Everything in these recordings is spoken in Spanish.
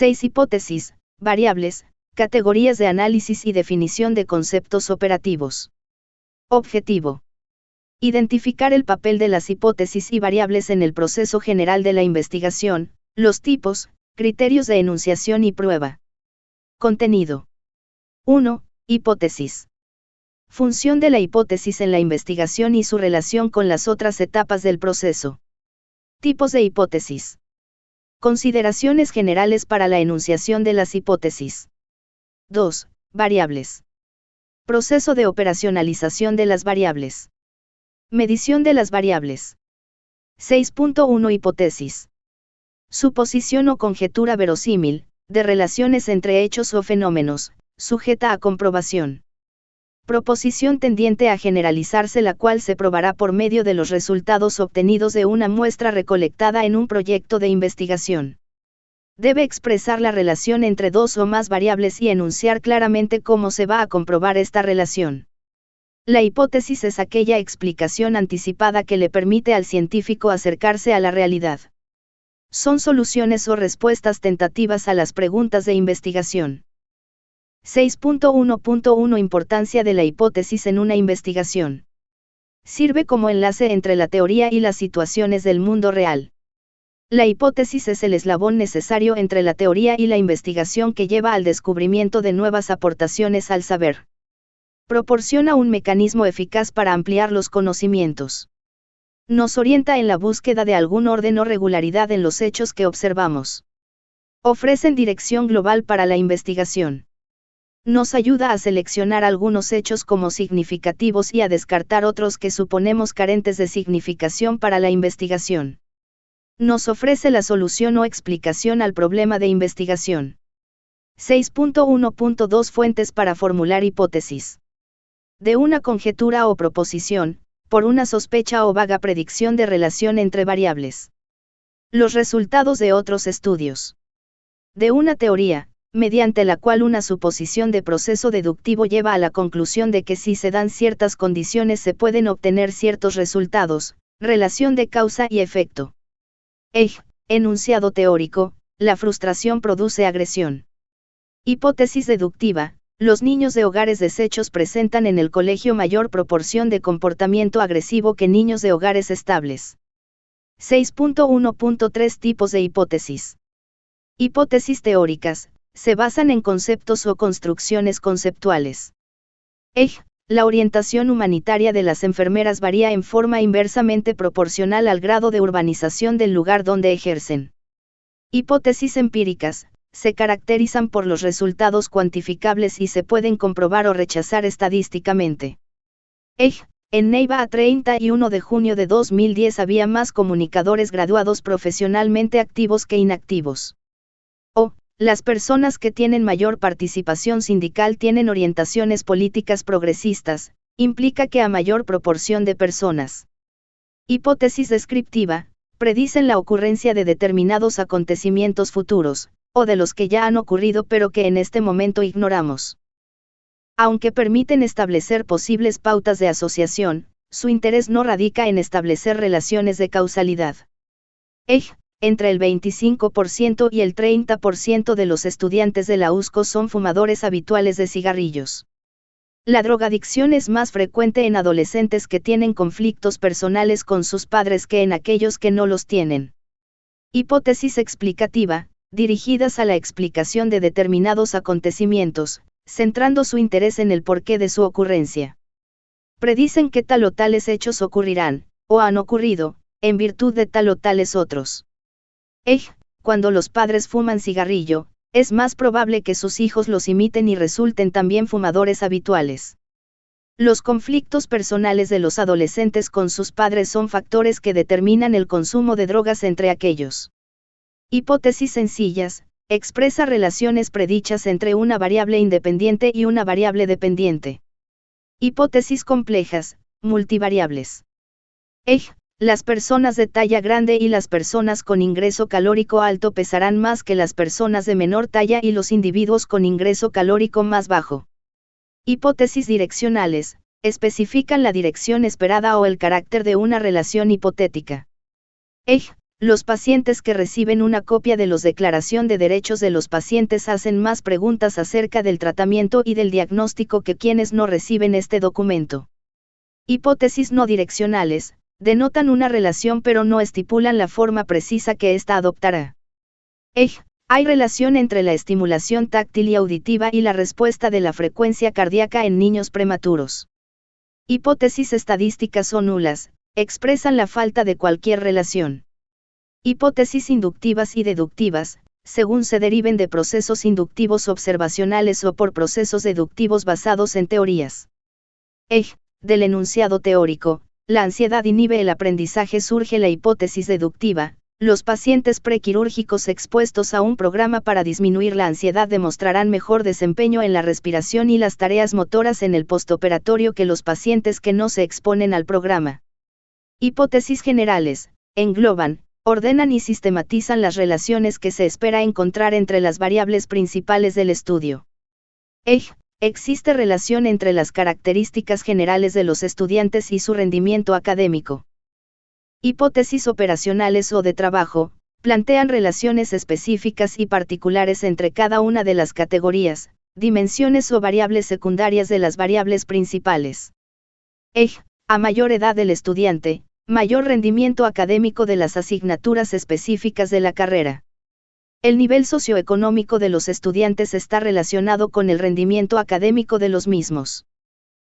6 hipótesis, variables, categorías de análisis y definición de conceptos operativos. Objetivo. Identificar el papel de las hipótesis y variables en el proceso general de la investigación, los tipos, criterios de enunciación y prueba. Contenido. 1. Hipótesis. Función de la hipótesis en la investigación y su relación con las otras etapas del proceso. Tipos de hipótesis. Consideraciones generales para la enunciación de las hipótesis. 2. Variables. Proceso de operacionalización de las variables. Medición de las variables. 6.1 Hipótesis. Suposición o conjetura verosímil, de relaciones entre hechos o fenómenos, sujeta a comprobación. Proposición tendiente a generalizarse, la cual se probará por medio de los resultados obtenidos de una muestra recolectada en un proyecto de investigación. Debe expresar la relación entre dos o más variables y enunciar claramente cómo se va a comprobar esta relación. La hipótesis es aquella explicación anticipada que le permite al científico acercarse a la realidad. Son soluciones o respuestas tentativas a las preguntas de investigación. 6.1.1 Importancia de la hipótesis en una investigación. Sirve como enlace entre la teoría y las situaciones del mundo real. La hipótesis es el eslabón necesario entre la teoría y la investigación que lleva al descubrimiento de nuevas aportaciones al saber. Proporciona un mecanismo eficaz para ampliar los conocimientos. Nos orienta en la búsqueda de algún orden o regularidad en los hechos que observamos. Ofrecen dirección global para la investigación. Nos ayuda a seleccionar algunos hechos como significativos y a descartar otros que suponemos carentes de significación para la investigación. Nos ofrece la solución o explicación al problema de investigación. 6.1.2 Fuentes para formular hipótesis. De una conjetura o proposición, por una sospecha o vaga predicción de relación entre variables. Los resultados de otros estudios. De una teoría, mediante la cual una suposición de proceso deductivo lleva a la conclusión de que si se dan ciertas condiciones se pueden obtener ciertos resultados, relación de causa y efecto. Enunciado teórico, la frustración produce agresión. Hipótesis deductiva, los niños de hogares deshechos presentan en el colegio mayor proporción de comportamiento agresivo que niños de hogares estables. 6.1.3 Tipos de hipótesis. Hipótesis teóricas, se basan en conceptos o construcciones conceptuales. La orientación humanitaria de las enfermeras varía en forma inversamente proporcional al grado de urbanización del lugar donde ejercen. Hipótesis empíricas, se caracterizan por los resultados cuantificables y se pueden comprobar o rechazar estadísticamente. En Neiva a 31 de junio de 2010 había más comunicadores graduados profesionalmente activos que inactivos. Las personas que tienen mayor participación sindical tienen orientaciones políticas progresistas, implica que a mayor proporción de personas. Hipótesis descriptiva, predicen la ocurrencia de determinados acontecimientos futuros, o de los que ya han ocurrido pero que en este momento ignoramos. Aunque permiten establecer posibles pautas de asociación, su interés no radica en establecer relaciones de causalidad. Entre el 25% y el 30% de los estudiantes de la USCO son fumadores habituales de cigarrillos. La drogadicción es más frecuente en adolescentes que tienen conflictos personales con sus padres que en aquellos que no los tienen. Hipótesis explicativa, dirigidas a la explicación de determinados acontecimientos, centrando su interés en el porqué de su ocurrencia. Predicen que tal o tales hechos ocurrirán, o han ocurrido, en virtud de tal o tales otros. Cuando los padres fuman cigarrillo, es más probable que sus hijos los imiten y resulten también fumadores habituales. Los conflictos personales de los adolescentes con sus padres son factores que determinan el consumo de drogas entre aquellos. Hipótesis sencillas, expresa relaciones predichas entre una variable independiente y una variable dependiente. Hipótesis complejas, multivariables. Las personas de talla grande y las personas con ingreso calórico alto pesarán más que las personas de menor talla y los individuos con ingreso calórico más bajo. Hipótesis direccionales, especifican la dirección esperada o el carácter de una relación hipotética. los pacientes que reciben una copia de los Declaración de Derechos de los Pacientes hacen más preguntas acerca del tratamiento y del diagnóstico que quienes no reciben este documento. Hipótesis no direccionales, denotan una relación pero no estipulan la forma precisa que ésta adoptará. Hay relación entre la estimulación táctil y auditiva y la respuesta de la frecuencia cardíaca en niños prematuros. Hipótesis estadísticas o nulas, expresan la falta de cualquier relación. Hipótesis inductivas y deductivas, según se deriven de procesos inductivos observacionales o por procesos deductivos basados en teorías. Del enunciado teórico, la ansiedad inhibe el aprendizaje. Surge la hipótesis deductiva. Los pacientes prequirúrgicos expuestos a un programa para disminuir la ansiedad demostrarán mejor desempeño en la respiración y las tareas motoras en el postoperatorio que los pacientes que no se exponen al programa. Hipótesis generales, engloban, ordenan y sistematizan las relaciones que se espera encontrar entre las variables principales del estudio. Existe relación entre las características generales de los estudiantes y su rendimiento académico. Hipótesis operacionales o de trabajo, plantean relaciones específicas y particulares entre cada una de las categorías, dimensiones o variables secundarias de las variables principales. A mayor edad del estudiante, mayor rendimiento académico de las asignaturas específicas de la carrera. El nivel socioeconómico de los estudiantes está relacionado con el rendimiento académico de los mismos.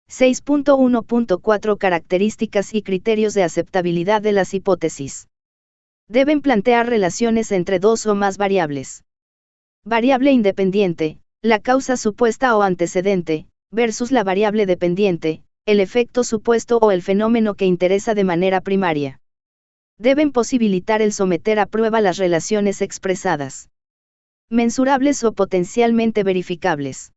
6.1.4 Características y criterios de aceptabilidad de las hipótesis. Deben plantear relaciones entre dos o más variables. Variable independiente, la causa supuesta o antecedente, versus la variable dependiente, el efecto supuesto o el fenómeno que interesa de manera primaria. Deben posibilitar el someter a prueba las relaciones expresadas. Mensurables o potencialmente verificables.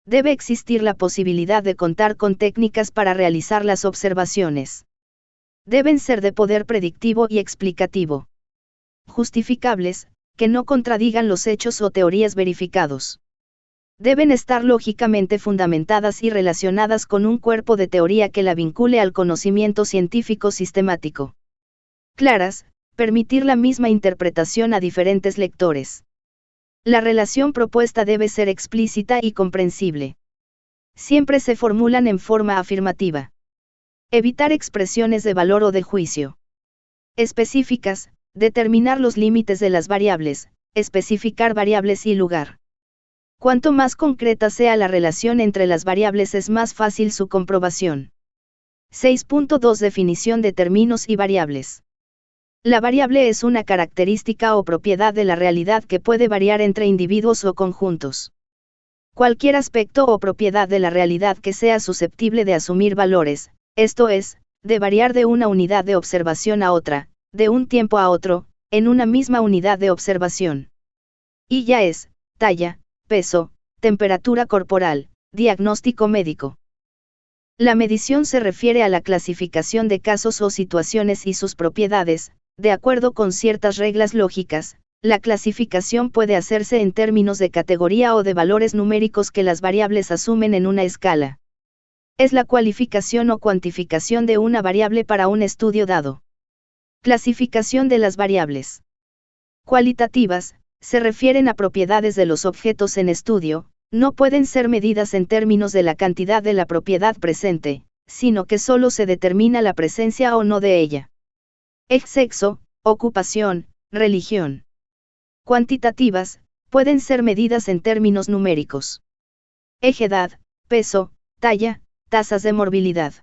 Debe existir la posibilidad de contar con técnicas para realizar las observaciones. Deben ser de poder predictivo y explicativo. Justificables, que no contradigan los hechos o teorías verificados. Deben estar lógicamente fundamentadas y relacionadas con un cuerpo de teoría que la vincule al conocimiento científico sistemático. Claras, permitir la misma interpretación a diferentes lectores. La relación propuesta debe ser explícita y comprensible. Siempre se formulan en forma afirmativa. Evitar expresiones de valor o de juicio. Específicas, determinar los límites de las variables, especificar variables y lugar. Cuanto más concreta sea la relación entre las variables es más fácil su comprobación. 6.2 Definición de términos y variables. La variable es una característica o propiedad de la realidad que puede variar entre individuos o conjuntos. Cualquier aspecto o propiedad de la realidad que sea susceptible de asumir valores, esto es, de variar de una unidad de observación a otra, de un tiempo a otro, en una misma unidad de observación. Y ya es, talla, peso, temperatura corporal, diagnóstico médico. La medición se refiere a la clasificación de casos o situaciones y sus propiedades. De acuerdo con ciertas reglas lógicas, la clasificación puede hacerse en términos de categoría o de valores numéricos que las variables asumen en una escala. Es la cualificación o cuantificación de una variable para un estudio dado. Clasificación de las variables. Cualitativas, se refieren a propiedades de los objetos en estudio, no pueden ser medidas en términos de la cantidad de la propiedad presente, sino que solo se determina la presencia o no de ella. Sexo, ocupación, religión. Cuantitativas, pueden ser medidas en términos numéricos. Edad, peso, talla, tasas de morbilidad.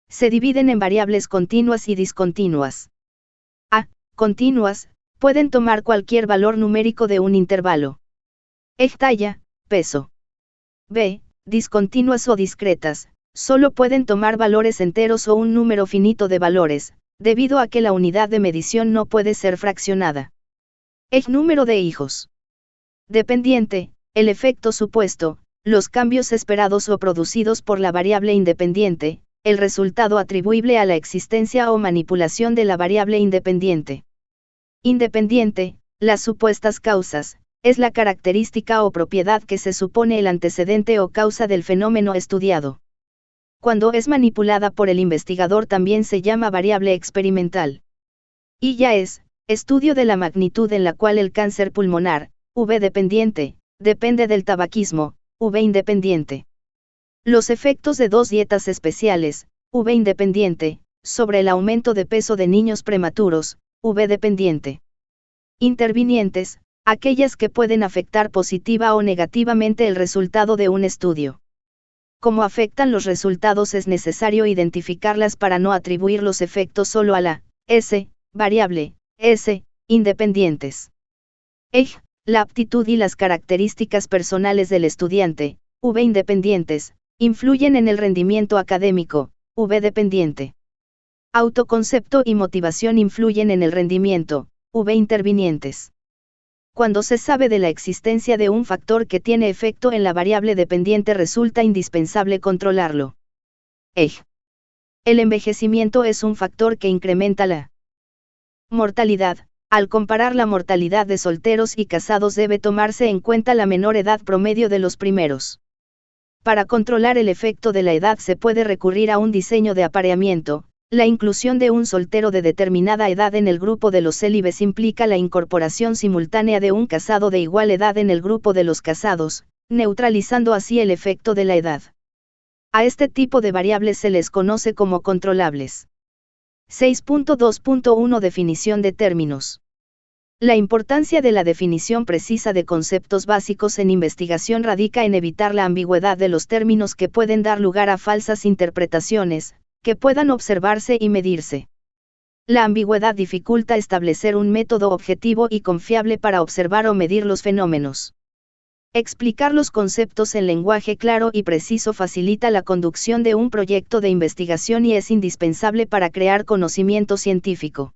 Se dividen en variables continuas y discontinuas. Continuas, pueden tomar cualquier valor numérico de un intervalo. Talla, peso. B, discontinuas o discretas, solo pueden tomar valores enteros o un número finito de valores, debido a que la unidad de medición no puede ser fraccionada. Número de hijos. Dependiente, el efecto supuesto, los cambios esperados o producidos por la variable independiente, el resultado atribuible a la existencia o manipulación de la variable independiente. Independiente, las supuestas causas, es la característica o propiedad que se supone el antecedente o causa del fenómeno estudiado. Cuando es manipulada por el investigador también se llama variable experimental. Y ya es, Estudio de la magnitud en la cual el cáncer pulmonar, V dependiente, depende del tabaquismo, V independiente. Los efectos de 2 dietas especiales, V independiente, sobre el aumento de peso de niños prematuros, V dependiente. Intervinientes, aquellas que pueden afectar positiva o negativamente el resultado de un estudio. Cómo afectan los resultados es necesario identificarlas para no atribuir los efectos solo a la S, variable, S, independientes. La aptitud y las características personales del estudiante, V independientes, influyen en el rendimiento académico, V dependiente. Autoconcepto y motivación influyen en el rendimiento, V intervinientes. Cuando se sabe de la existencia de un factor que tiene efecto en la variable dependiente resulta indispensable controlarlo. El envejecimiento es un factor que incrementa la mortalidad. Al comparar la mortalidad de solteros y casados debe tomarse en cuenta la menor edad promedio de los primeros. Para controlar el efecto de la edad se puede recurrir a un diseño de apareamiento. La inclusión de un soltero de determinada edad en el grupo de los célibes implica la incorporación simultánea de un casado de igual edad en el grupo de los casados, neutralizando así el efecto de la edad. A este tipo de variables se les conoce como controlables. 6.2.1 Definición de términos. La importancia de la definición precisa de conceptos básicos en investigación radica en evitar la ambigüedad de los términos que pueden dar lugar a falsas interpretaciones, que puedan observarse y medirse. La ambigüedad dificulta establecer un método objetivo y confiable para observar o medir los fenómenos. Explicar los conceptos en lenguaje claro y preciso facilita la conducción de un proyecto de investigación y es indispensable para crear conocimiento científico.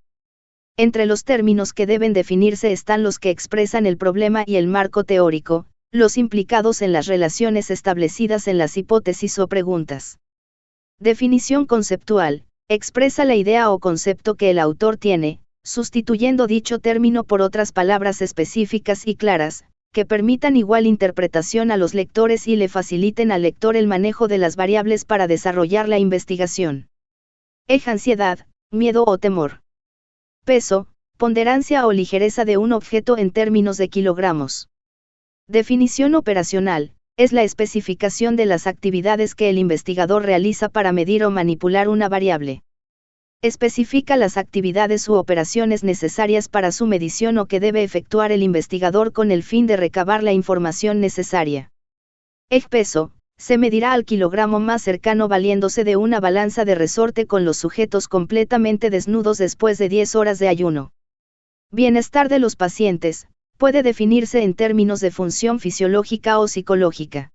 Entre los términos que deben definirse están los que expresan el problema y el marco teórico, los implicados en las relaciones establecidas en las hipótesis o preguntas. Definición conceptual, expresa la idea o concepto que el autor tiene, sustituyendo dicho término por otras palabras específicas y claras, que permitan igual interpretación a los lectores y le faciliten al lector el manejo de las variables para desarrollar la investigación. Ansiedad, miedo o temor. Peso, ponderancia o ligereza de un objeto en términos de kilogramos. Definición operacional. Es la especificación de las actividades que el investigador realiza para medir o manipular una variable. Especifica las actividades u operaciones necesarias para su medición o que debe efectuar el investigador con el fin de recabar la información necesaria. Peso, se medirá al kilogramo más cercano valiéndose de una balanza de resorte con los sujetos completamente desnudos después de 10 horas de ayuno. Bienestar de los pacientes. Puede definirse en términos de función fisiológica o psicológica.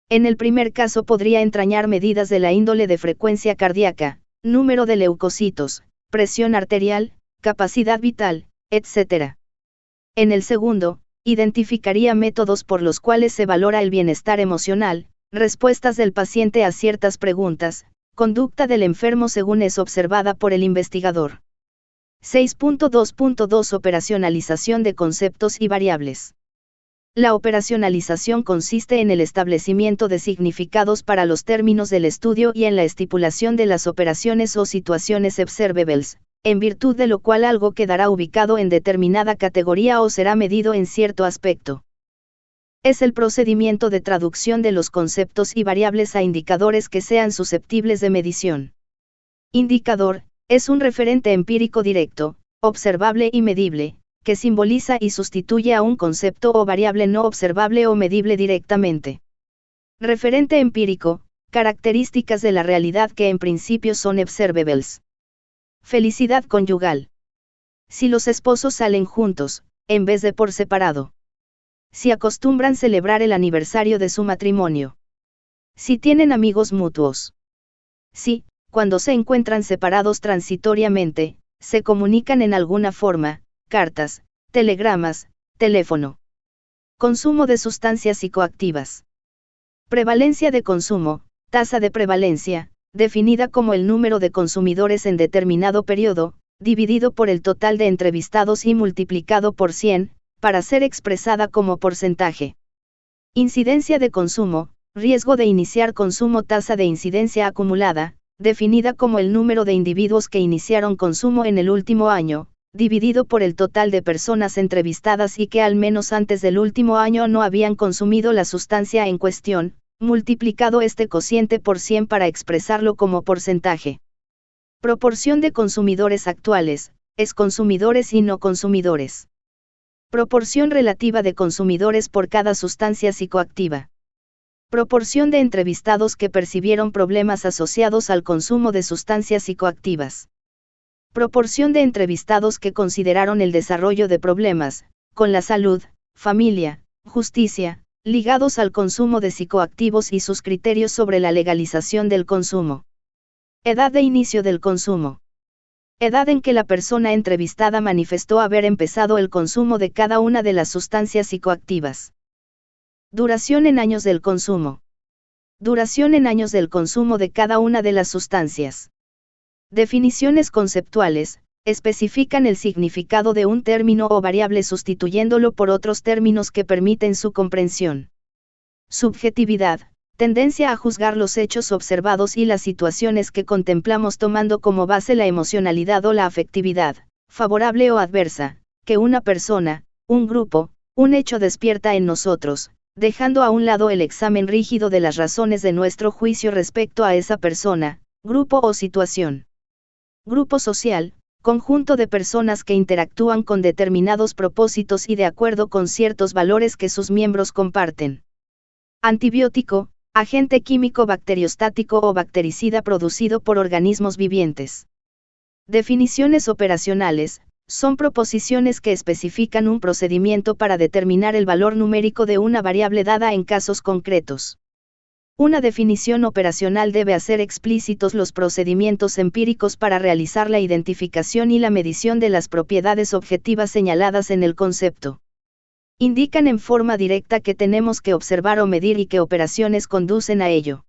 En el primer caso podría entrañar medidas de la índole de frecuencia cardíaca, número de leucocitos, presión arterial, capacidad vital, etc. En el segundo, identificaría métodos por los cuales se valora el bienestar emocional, respuestas del paciente a ciertas preguntas, conducta del enfermo según es observada por el investigador. 6.2.2 Operacionalización de conceptos y variables. La operacionalización consiste en el establecimiento de significados para los términos del estudio y en la estipulación de las operaciones o situaciones observables, en virtud de lo cual algo quedará ubicado en determinada categoría o será medido en cierto aspecto. Es el procedimiento de traducción de los conceptos y variables a indicadores que sean susceptibles de medición. Indicador. Es un referente empírico directo, observable y medible, que simboliza y sustituye a un concepto o variable no observable o medible directamente. Referente empírico, características de la realidad que en principio son observables. Felicidad conyugal. Si los esposos salen juntos, en vez de por separado. Si acostumbran celebrar el aniversario de su matrimonio. Si tienen amigos mutuos. Si, cuando se encuentran separados transitoriamente, se comunican en alguna forma, cartas, telegramas, teléfono. Consumo de sustancias psicoactivas. Prevalencia de consumo, tasa de prevalencia, definida como el número de consumidores en determinado periodo, dividido por el total de entrevistados y multiplicado por 100, para ser expresada como porcentaje. Incidencia de consumo, riesgo de iniciar consumo, tasa de incidencia acumulada, definida como el número de individuos que iniciaron consumo en el último año, dividido por el total de personas entrevistadas y que al menos antes del último año no habían consumido la sustancia en cuestión, multiplicado este cociente por 100 para expresarlo como porcentaje. Proporción de consumidores actuales, consumidores y no consumidores. Proporción relativa de consumidores por cada sustancia psicoactiva. Proporción de entrevistados que percibieron problemas asociados al consumo de sustancias psicoactivas. Proporción de entrevistados que consideraron el desarrollo de problemas, con la salud, familia, justicia, ligados al consumo de psicoactivos y sus criterios sobre la legalización del consumo. Edad de inicio del consumo. Edad en que la persona entrevistada manifestó haber empezado el consumo de cada una de las sustancias psicoactivas. Duración en años del consumo. Duración en años del consumo de cada una de las sustancias. Definiciones conceptuales, especifican el significado de un término o variable sustituyéndolo por otros términos que permiten su comprensión. Subjetividad, tendencia a juzgar los hechos observados y las situaciones que contemplamos tomando como base la emocionalidad o la afectividad, favorable o adversa, que una persona, un grupo, un hecho despierta en nosotros, dejando a un lado el examen rígido de las razones de nuestro juicio respecto a esa persona, grupo o situación. Grupo social, conjunto de personas que interactúan con determinados propósitos y de acuerdo con ciertos valores que sus miembros comparten. Antibiótico, agente químico bacteriostático o bactericida producido por organismos vivientes. Definiciones operacionales, son proposiciones que especifican un procedimiento para determinar el valor numérico de una variable dada en casos concretos. Una definición operacional debe hacer explícitos los procedimientos empíricos para realizar la identificación y la medición de las propiedades objetivas señaladas en el concepto. Indican en forma directa que tenemos que observar o medir y qué operaciones conducen a ello.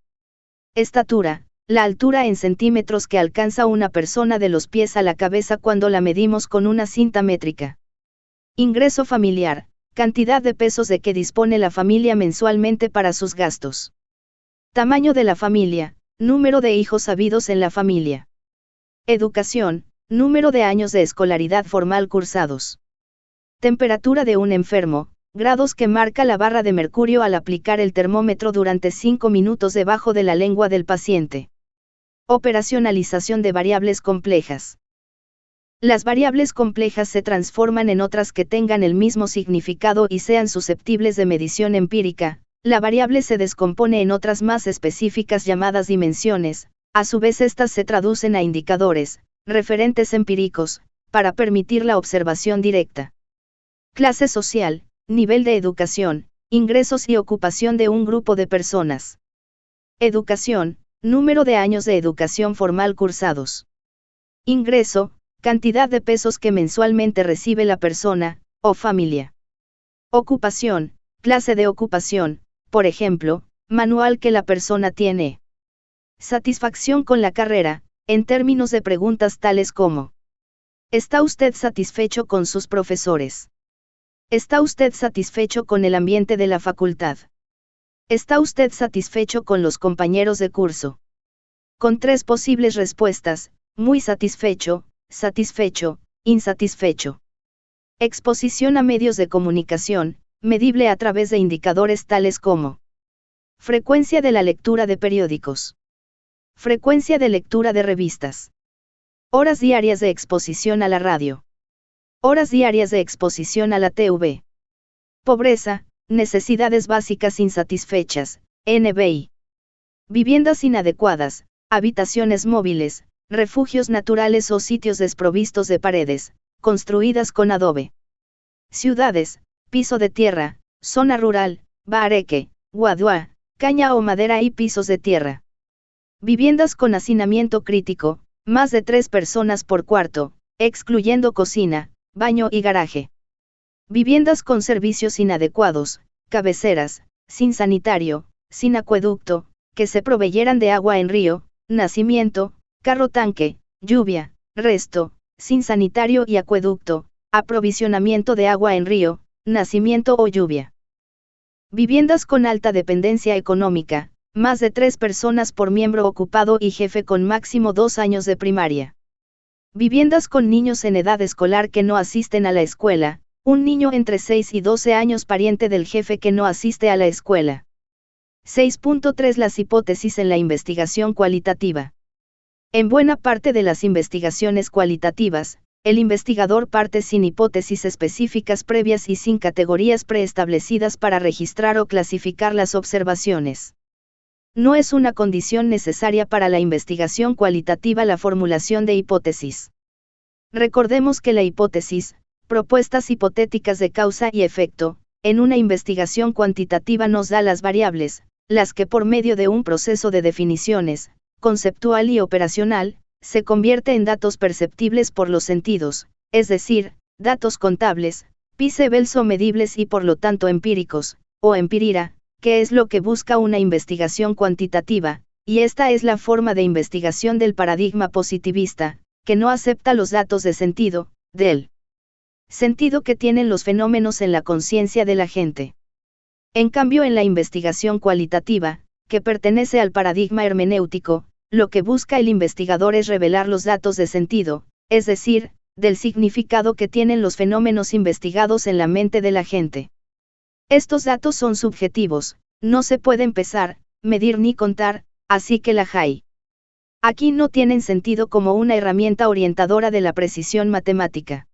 Estatura, la altura en centímetros que alcanza una persona de los pies a la cabeza cuando la medimos con una cinta métrica. Ingreso familiar, cantidad de pesos de que dispone la familia mensualmente para sus gastos. Tamaño de la familia, número de hijos habidos en la familia. Educación, número de años de escolaridad formal cursados. Temperatura de un enfermo, grados que marca la barra de mercurio al aplicar el termómetro durante 5 minutos debajo de la lengua del paciente. Operacionalización de variables complejas. Las variables complejas se transforman en otras que tengan el mismo significado y sean susceptibles de medición empírica. La variable se descompone en otras más específicas llamadas dimensiones, a su vez estas se traducen a indicadores, referentes empíricos, para permitir la observación directa. Clase social, nivel de educación, ingresos y ocupación de un grupo de personas. Educación, número de años de educación formal cursados. Ingreso, cantidad de pesos que mensualmente recibe la persona, o familia. Ocupación, clase de ocupación, por ejemplo, manual que la persona tiene. Satisfacción con la carrera, en términos de preguntas tales como: ¿está usted satisfecho con sus profesores? ¿Está usted satisfecho con el ambiente de la facultad? ¿Está usted satisfecho con los compañeros de curso? Con 3 posibles respuestas: muy satisfecho, satisfecho, insatisfecho. Exposición a medios de comunicación, medible a través de indicadores tales como: frecuencia de la lectura de periódicos, frecuencia de lectura de revistas, horas diarias de exposición a la radio, horas diarias de exposición a la TV. Pobreza, necesidades básicas insatisfechas, NBI. Viviendas inadecuadas, habitaciones móviles, refugios naturales o sitios desprovistos de paredes, construidas con adobe. Ciudades, piso de tierra, zona rural, bahareque, guadua, caña o madera y pisos de tierra. Viviendas con hacinamiento crítico, más de 3 personas por cuarto, excluyendo cocina, baño y garaje. Viviendas con servicios inadecuados, cabeceras, sin sanitario, sin acueducto, que se proveyeran de agua en río, nacimiento, carro tanque, lluvia, resto, sin sanitario y acueducto, aprovisionamiento de agua en río, nacimiento o lluvia. Viviendas con alta dependencia económica, más de 3 personas por miembro ocupado y jefe con máximo 2 años de primaria. Viviendas con niños en edad escolar que no asisten a la escuela, un niño entre 6 y 12 años pariente del jefe que no asiste a la escuela. 6.3 Las hipótesis en la investigación cualitativa. En buena parte de las investigaciones cualitativas, el investigador parte sin hipótesis específicas previas y sin categorías preestablecidas para registrar o clasificar las observaciones. No es una condición necesaria para la investigación cualitativa la formulación de hipótesis. Recordemos que la hipótesis, propuestas hipotéticas de causa y efecto, en una investigación cuantitativa nos da las variables, las que por medio de un proceso de definiciones, conceptual y operacional, se convierte en datos perceptibles por los sentidos, es decir, datos contables, percebibles o medibles y por lo tanto empíricos, o empírira, que es lo que busca una investigación cuantitativa, y esta es la forma de investigación del paradigma positivista, que no acepta los datos de sentido, del sentido que tienen los fenómenos en la conciencia de la gente. En cambio, en la investigación cualitativa, que pertenece al paradigma hermenéutico, lo que busca el investigador es revelar los datos de sentido, es decir, del significado que tienen los fenómenos investigados en la mente de la gente. Estos datos son subjetivos, no se pueden pesar, medir ni contar, así que la hay. Aquí no tienen sentido como una herramienta orientadora de la precisión matemática.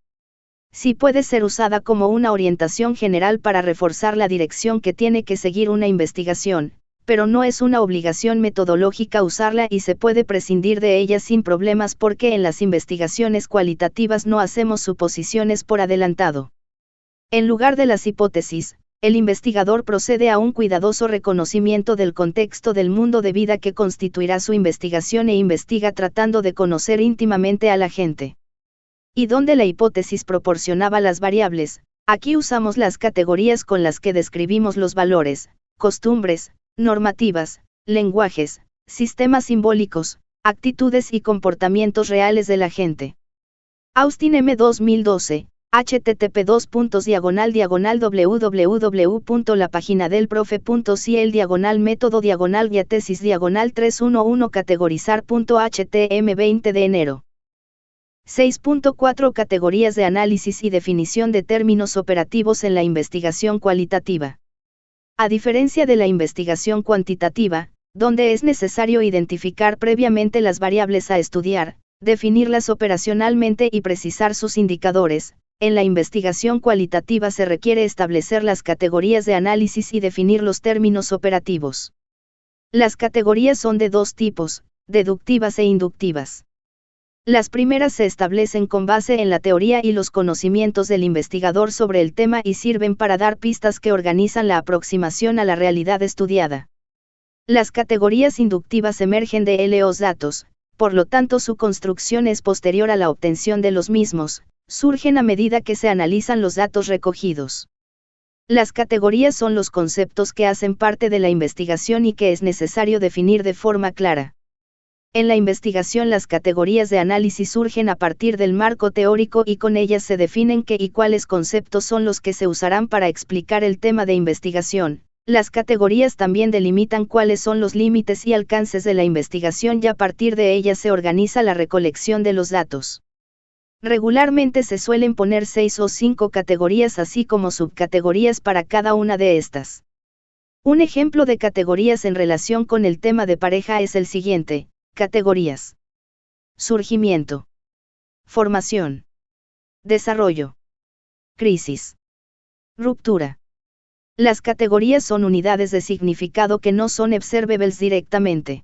Sí puede ser usada como una orientación general para reforzar la dirección que tiene que seguir una investigación, pero no es una obligación metodológica usarla y se puede prescindir de ella sin problemas porque en las investigaciones cualitativas no hacemos suposiciones por adelantado. En lugar de las hipótesis, el investigador procede a un cuidadoso reconocimiento del contexto del mundo de vida que constituirá su investigación e investiga tratando de conocer íntimamente a la gente. Y donde la hipótesis proporcionaba las variables, aquí usamos las categorías con las que describimos los valores, costumbres, normativas, lenguajes, sistemas simbólicos, actitudes y comportamientos reales de la gente. Austin M. 2012, http://www.lapaginadelprofe.cl/método/guía tesis 311 categorizar.htm 20 de enero. 6.4 Categorías de análisis y definición de términos operativos en la investigación cualitativa. A diferencia de la investigación cuantitativa, donde es necesario identificar previamente las variables a estudiar, definirlas operacionalmente y precisar sus indicadores, en la investigación cualitativa se requiere establecer las categorías de análisis y definir los términos operativos. Las categorías son de dos tipos, deductivas e inductivas. Las primeras se establecen con base en la teoría y los conocimientos del investigador sobre el tema y sirven para dar pistas que organizan la aproximación a la realidad estudiada. Las categorías inductivas emergen de los datos, por lo tanto su construcción es posterior a la obtención de los mismos, surgen a medida que se analizan los datos recogidos. Las categorías son los conceptos que hacen parte de la investigación y que es necesario definir de forma clara. En la investigación las categorías de análisis surgen a partir del marco teórico y con ellas se definen qué y cuáles conceptos son los que se usarán para explicar el tema de investigación. Las categorías también delimitan cuáles son los límites y alcances de la investigación y a partir de ellas se organiza la recolección de los datos. Regularmente se suelen poner 6 o 5 categorías así como subcategorías para cada una de estas. Un ejemplo de categorías en relación con el tema de pareja es el siguiente. Categorías: surgimiento, formación, desarrollo, crisis, ruptura. Las categorías son unidades de significado que no son observables directamente.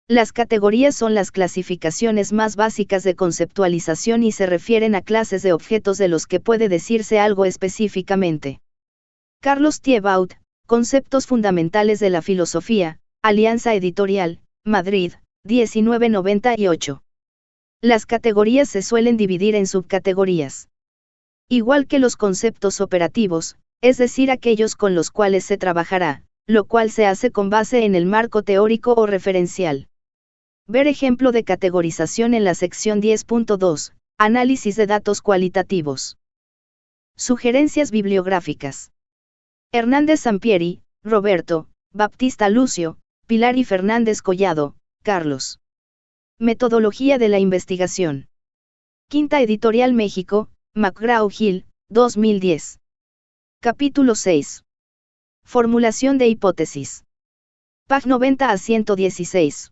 Las categorías son las clasificaciones más básicas de conceptualización y se refieren a clases de objetos de los que puede decirse algo específicamente. Carlos Thiebaud, Conceptos fundamentales de la filosofía, Alianza Editorial, Madrid, 1998. Las categorías se suelen dividir en subcategorías. Igual que los conceptos operativos, es decir, aquellos con los cuales se trabajará, lo cual se hace con base en el marco teórico o referencial. Ver ejemplo de categorización en la sección 10.2, Análisis de datos cualitativos. Sugerencias bibliográficas. Hernández Sampieri, Roberto, Baptista Lucio, Pilar y Fernández Collado, Carlos. Metodología de la investigación. Quinta Editorial México, McGraw-Hill, 2010. Capítulo 6. Formulación de hipótesis. Pág 90 a 116.